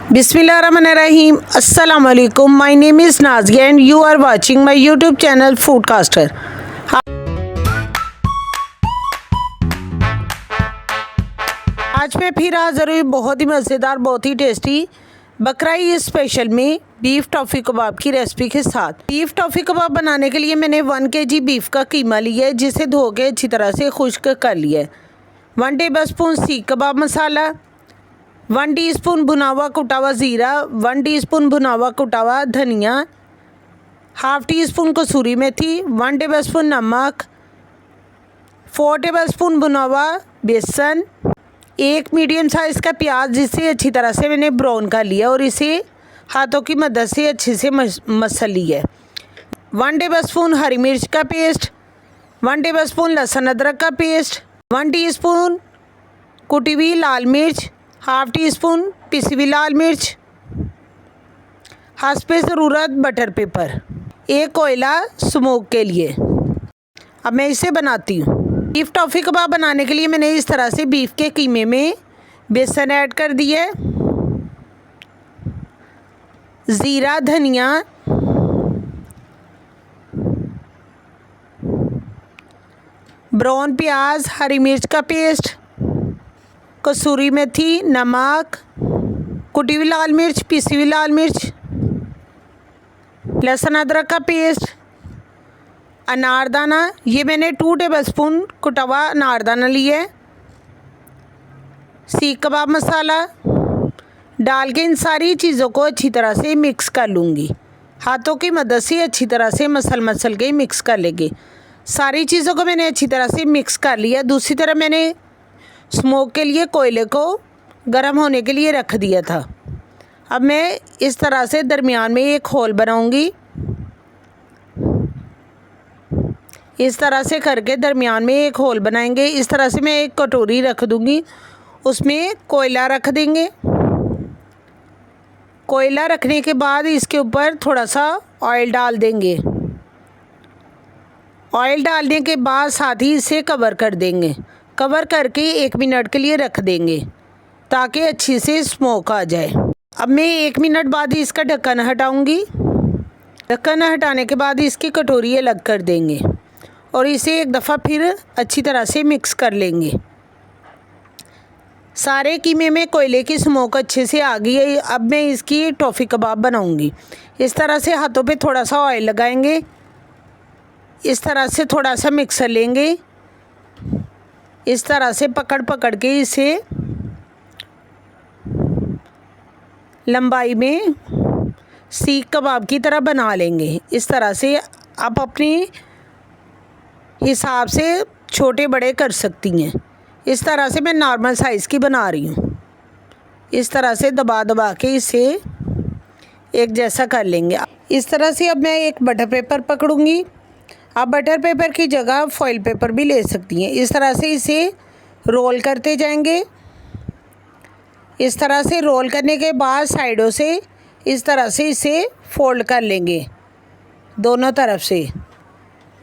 बिस्मिल्लाहिर्रहमानिर्रहीम। अस्सलाम वालेकुम। My name is Nazia and you are watching my YouTube channel Foodcaster. आज मैं फिर हाज़िर हुई बहुत ही मज़ेदार, बहुत ही टेस्टी बकरा ईद स्पेशल में बीफ टॉफ़ी कबाब की रेसिपी के साथ। बीफ टॉफ़ी कबाब बनाने के लिए मैंने 1 kg बीफ का कीमा लिया है, जिसे धो के अच्छी तरह से खुश्क कर लिया है। 1 टेबलस्पून सीख कबाब मसाला, 1 टीस्पून भुना हुआ कुटा हुआ ज़ीरा, 1 टीस्पून भुना हुआ कुटा हुआ धनिया, हाफ़ टी स्पून कसूरी मेथी, 1 टेबलस्पून नमक, 4 टेबलस्पून भुना हुआ बेसन, एक मीडियम साइज़ का प्याज जिसे अच्छी तरह से मैंने ब्राउन कर लिया और इसे हाथों की मदद से अच्छे से मसल लिया है। 1 टेबलस्पून हरी मिर्च का पेस्ट, 1 टेबलस्पून लहसुन अदरक का पेस्ट, 1 टीस्पून कुटी हुई लाल मिर्च, हाफ़ टी स्पून पिसी हुई लाल मिर्च, हस्बे ज़रूरत बटर पेपर, एक कोयला स्मोक के लिए। अब मैं इसे बनाती हूँ। बीफ टॉफ़ी कबाब बनाने के लिए मैंने इस तरह से बीफ के कीमे में बेसन ऐड कर दिया है, ज़ीरा, धनिया, ब्राउन प्याज, हरी मिर्च का पेस्ट, कसूरी मेथी, नमक, कुटी हुई लाल मिर्च, पिसी हुई लाल मिर्च, लहसुन अदरक का पेस्ट, अनारदाना, ये मैंने 2 टेबलस्पून कुटा हुआ अनारदाना लिया है, सीख कबाब मसाला डाल के इन सारी चीज़ों को अच्छी तरह से मिक्स कर लूँगी। हाथों की मदद से अच्छी तरह से मसल के मिक्स कर लेंगे। सारी चीज़ों को मैंने अच्छी तरह से मिक्स कर लिया। दूसरी तरफ मैंने स्मोक के लिए कोयले को गर्म होने के लिए रख दिया था। अब मैं इस तरह से दरमियान में एक होल बनाऊंगी। इस तरह से करके दरमियान में एक होल बनाएंगे। इस तरह से मैं एक कटोरी रख दूंगी, उसमें कोयला रख देंगे। कोयला रखने के बाद इसके ऊपर थोड़ा सा ऑयल डाल देंगे। ऑयल डालने के बाद साथ ही इसे कवर कर देंगे। कवर करके 1 मिनट के लिए रख देंगे ताकि अच्छी से स्मोक आ जाए। अब मैं 1 मिनट बाद इसका ढक्कन हटाऊंगी। ढक्कन हटाने के बाद इसकी कटोरी अलग कर देंगे और इसे एक दफ़ा फिर अच्छी तरह से मिक्स कर लेंगे। सारे कीमे में कोयले की स्मोक अच्छे से आ गई है। अब मैं इसकी टॉफ़ी कबाब बनाऊंगी। इस तरह से हाथों पे थोड़ा सा ऑयल लगाएंगे, इस तरह से थोड़ा सा मिक्सर लेंगे, इस तरह से पकड़ के इसे लंबाई में सीख कबाब की तरह बना लेंगे। इस तरह से आप अपने हिसाब से छोटे बड़े कर सकती हैं। इस तरह से मैं नॉर्मल साइज़ की बना रही हूँ। इस तरह से दबा के इसे एक जैसा कर लेंगे। इस तरह से अब मैं एक बटर पेपर पकड़ूंगी। आप बटर पेपर की जगह फॉइल पेपर भी ले सकती हैं। इस तरह से इसे रोल करते जाएंगे। इस तरह से रोल करने के बाद साइडों से इस तरह से इसे फोल्ड कर लेंगे दोनों तरफ से।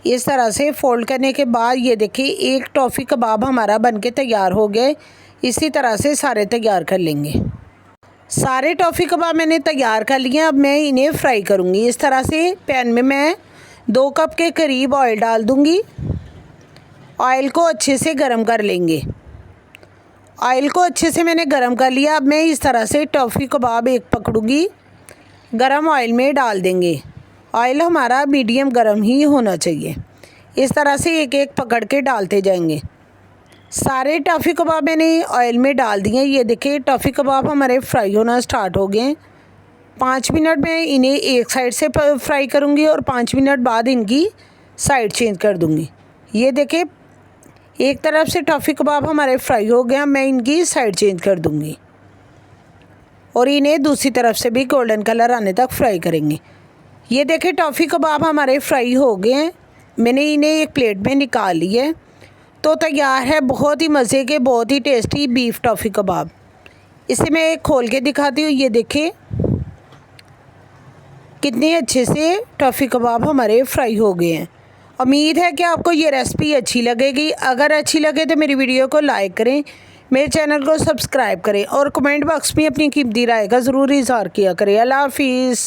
इस तरह से फोल्ड करने के बाद ये देखिए एक टॉफ़ी कबाब हमारा बनके तैयार हो गए। इसी तरह से सारे तैयार कर लेंगे। सारे टॉफ़ी कबाब मैंने तैयार कर लिए। अब मैं इन्हें फ्राई करूँगी। इस तरह से पैन में मैं 2 कप के करीब ऑयल डाल दूँगी। ऑयल को अच्छे से गर्म कर लेंगे। ऑयल को अच्छे से मैंने गर्म कर लिया। अब मैं इस तरह से टॉफ़ी कबाब एक पकड़ूँगी, गरम ऑयल में डाल देंगे। ऑयल हमारा मीडियम गर्म ही होना चाहिए। इस तरह से एक एक पकड़ के डालते जाएंगे। सारे टॉफ़ी कबाब मैंने ऑयल में डाल दिए। ये देखिए टॉफ़ी कबाब हमारे फ्राई होना स्टार्ट हो गए। 5 मिनट में इन्हें एक साइड से फ्राई करूँगी और 5 मिनट बाद इनकी साइड चेंज कर दूँगी। ये देखिए एक तरफ से टॉफ़ी कबाब हमारे फ्राई हो गए। मैं इनकी साइड चेंज कर दूँगी और इन्हें दूसरी तरफ से भी गोल्डन कलर आने तक फ्राई करेंगे। ये देखिए टॉफ़ी कबाब हमारे फ्राई हो गए हैं। मैंने इन्हें एक प्लेट में निकाल लिया है। तो तैयार है बहुत ही मज़े के, बहुत ही टेस्टी बीफ टॉफ़ी कबाब। इसे मैं एक खोल के दिखाती हूँ। ये देखिए कितने अच्छे से टॉफ़ी कबाब हमारे फ्राई हो गए हैं। उम्मीद है कि आपको ये रेसिपी अच्छी लगेगी। अगर अच्छी लगे तो मेरी वीडियो को लाइक करें, मेरे चैनल को सब्सक्राइब करें और कमेंट बॉक्स में अपनी कीमती राय का ज़रूर इज़हार किया करें। अल्लाह हाफिज़।